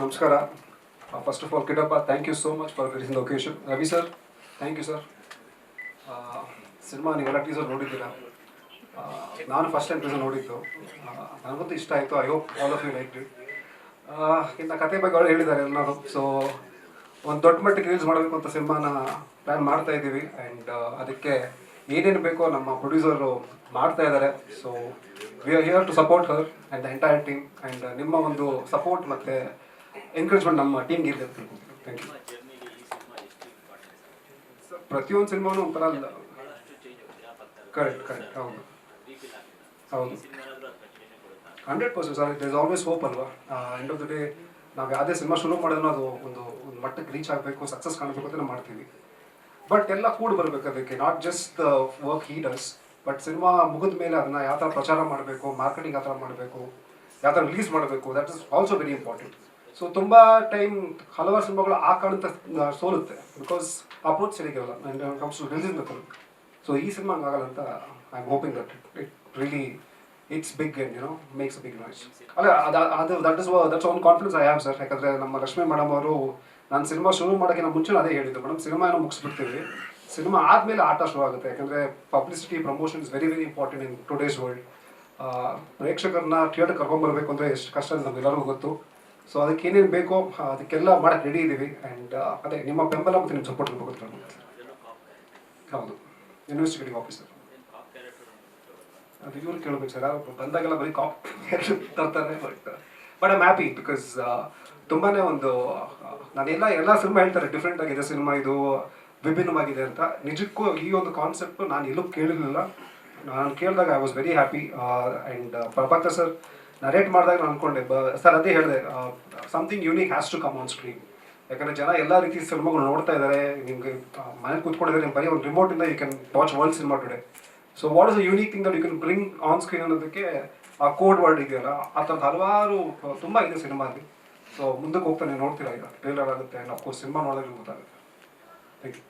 ನಮಸ್ಕಾರ. First of all ಕಿಡಪ್ಪ, thank you so much for gracing the occasion. Ravi sir, thank you sir. Cinema ನೀವೆಲ್ಲ teaser ನೋಡಿದ್ದೀರಾ. ನಾನು first time teaser ನೋಡಿದ್ದು. ನನಗಂತೂ ಇಷ್ಟ ಆಯಿತು. I hope all of you like it. ಇನ್ನು ಕತೆ ಬಗ್ಗೆ ಅವ್ರು ಹೇಳಿದ್ದಾರೆ ಎಲ್ಲರೂ. ಸೊ ಒಂದು ದೊಡ್ಡ ಮಟ್ಟಿಗೆ ರಿಲೀಸ್ ಮಾಡಬೇಕು ಅಂತ ಸಿನಿಮಾನ ಪ್ಲ್ಯಾನ್ ಮಾಡ್ತಾ ಇದ್ದೀವಿ. ಆ್ಯಂಡ್ ಅದಕ್ಕೆ ಏನೇನು ಬೇಕೋ ನಮ್ಮ ಪ್ರೊಡ್ಯೂಸರು ಮಾಡ್ತಾ ಇದ್ದಾರೆ. So we are here to support her and the entire team. And ನಿಮ್ಮ ಒಂದು ಸಪೋರ್ಟ್ ಮತ್ತು ಎಂಕರೇಜ್ಮೆಂಟ್ ನಮ್ಮ ಟೀಮ್ಗೆ ಇರಲಿ ಅಂತ ತಿಳ್ಕೊತೀನಿ. Thank you. ಪ್ರತಿಯೊಂದು ಸಿನಿಮಾನು ಒಂಥರ ಕರೆಕ್ಟ್ ಹೌದು 100% sir. It is always hope ಅಲ್ವಾ. ಎಂಡ್ ಆಫ್ ದ ಡೇ ನಾವು ಯಾವುದೇ ಸಿನಿಮಾ ಶುರು ಮಾಡೋದು ಅದು ಒಂದು ಮಟ್ಟಕ್ಕೆ ರೀಚ್ ಆಗಬೇಕು, ಸಕ್ಸಸ್ ಕಾಣಬೇಕು ಅಂತ ನಾವು ಮಾಡ್ತೀವಿ. ಬಟ್ ಎಲ್ಲ ಕೂಡ ಬರಬೇಕು ಅದಕ್ಕೆ. Not just the work he does, but cinema ಮುಗಿದ ಮೇಲೆ ಅದನ್ನು ಯಾವ ಥರ ಪ್ರಚಾರ ಮಾಡಬೇಕು, ಮಾರ್ಕೆಟಿಂಗ್ ಯಾವ ಥರ ಮಾಡಬೇಕು, ಯಾವ ಥರ ರಿಲೀಸ್ ಮಾಡಬೇಕು, that is also very important. So ತುಂಬ ಟೈಮ್ ಹಲವಾರು ಸಿನಿಮಾಗಳು ಆ ಕಾರಣಂತ ಸೋಲುತ್ತೆ, ಬಿಕಾಸ್ ಅಪ್ರೋಚ್ ಸರಿಗಿರಲ್ಲ and comes to release the film. So ಈ ಸಿನಿಮಾ ಹಂಗಾಗಲ್ಲ ಅಂತ I am hoping that it really it's big and makes a big noise. ಅಲ್ಲ ಅದು that's one confidence I have sir. ಯಾಕಂದರೆ ನಮ್ಮ ಲಕ್ಷ್ಮೀ ಮೇಡಮ್ ಅವರು ನಾನು ಸಿನಿಮಾ ಶುರು ಮಾಡೋಕ್ಕೆ ನಾವು ಮುಂಚೆ ಅದೇ ಹೇಳಿದ್ದು, ಮೇಡಮ್ ಸಿನಿಮಾ ಏನೋ ಮುಗಿಸ್ಬಿಡ್ತೀವಿ, ಸಿನಿಮಾ ಆದಮೇಲೆ ಆಟ ಶುರು ಆಗುತ್ತೆ. ಯಾಕಂದರೆ publicity promotion is very very important in today's world. ಪ್ರೇಕ್ಷಕರನ್ನ ಥಿಯೇಟರ್ ಕರ್ಕೊಂಡ್ಬರ್ಬೇಕು ಅಂದರೆ ಎಷ್ಟು ಕಷ್ಟ ಅಂತ ನಮಗೆಲ್ಲರಿಗೂ ಗೊತ್ತು. ಸೊ ಅದಕ್ಕೆ ಏನೇನು ಬೇಕೋ ಅದಕ್ಕೆಲ್ಲ ಮಾಡೋಕ್ಕೆ ರೆಡಿ ಇದ್ದೀವಿ. ಆ್ಯಂಡ್ ಅದೇ ನಿಮ್ಮ ಬೆಂಬಲ ಮತ್ತು ನಿಮ್ಮ ಸಪೋರ್ಟ್ ಇರಬೇಕು. ಹೌದು, ಇನ್ವೆಸ್ಟಿಗೇಟಿವ್ ಆಫೀಸರ್ ಅದು ಇವ್ರು ಕೇಳಬೇಕು ಸರ್. ಯಾರು ಬಂದಾಗೆಲ್ಲ ಬರೀ ಕಾಪ್ ತರ್ತಾರೆ. But I am happy because ತುಂಬಾ ಒಂದು ಎಲ್ಲ ಸಿನಿಮಾ ಹೇಳ್ತಾರೆ ಡಿಫ್ರೆಂಟ್ ಆಗಿದೆ ಸಿನಿಮಾ, ಇದು ವಿಭಿನ್ನವಾಗಿದೆ ಅಂತ. ನಿಜಕ್ಕೂ ಈ ಒಂದು ಕಾನ್ಸೆಪ್ಟ್ ನಾನು ಎಲ್ಲೂ ಕೇಳಿರಲಿಲ್ಲ. ನಾನು ಕೇಳಿದಾಗ I was very happy. And Prabhakar sir narrate ಮಾಡಿದಾಗ ನಾನು ಅಂದ್ಕೊಂಡೆ ಸರ್ ಅದೇ ಹೇಳಿದೆ, something unique has to come on screen. ಯಾಕಂದರೆ ಜನ ಎಲ್ಲ ರೀತಿ ಸಿನಿಮಾಗಳು ನೋಡ್ತಾ ಇದ್ದಾರೆ. ನಿಮಗೆ ಮನೇಲಿ ಕೂತ್ಕೊಂಡಿದ್ದಾರೆ, ಬರೀ ಒಂದು ರಿಮೋಟಿಂದ you can watch world cinema today. So what is a unique thing that you can bring on screen ಅನ್ನೋದಕ್ಕೆ ಆ ಕೋಡ್ ವರ್ಡ್ ಇದೆಯಲ್ಲ, ಆ ಥರದ್ದು ಹಲವಾರು ತುಂಬ ಇದೆ ಸಿನಿಮಾದಲ್ಲಿ. ಸೊ ಮುಂದಕ್ಕೆ ಹೋಗ್ತಾ ನೀವು ನೋಡ್ತೀರಾ, ಈಗ ಟ್ರೇಲರ್ ಆಗುತ್ತೆ, ಅಫ್ಕೋರ್ಸ್ ಸಿನಿಮಾ ನೋಡೋದ್ರೆ ಗೊತ್ತಾಗುತ್ತೆ. Thank you.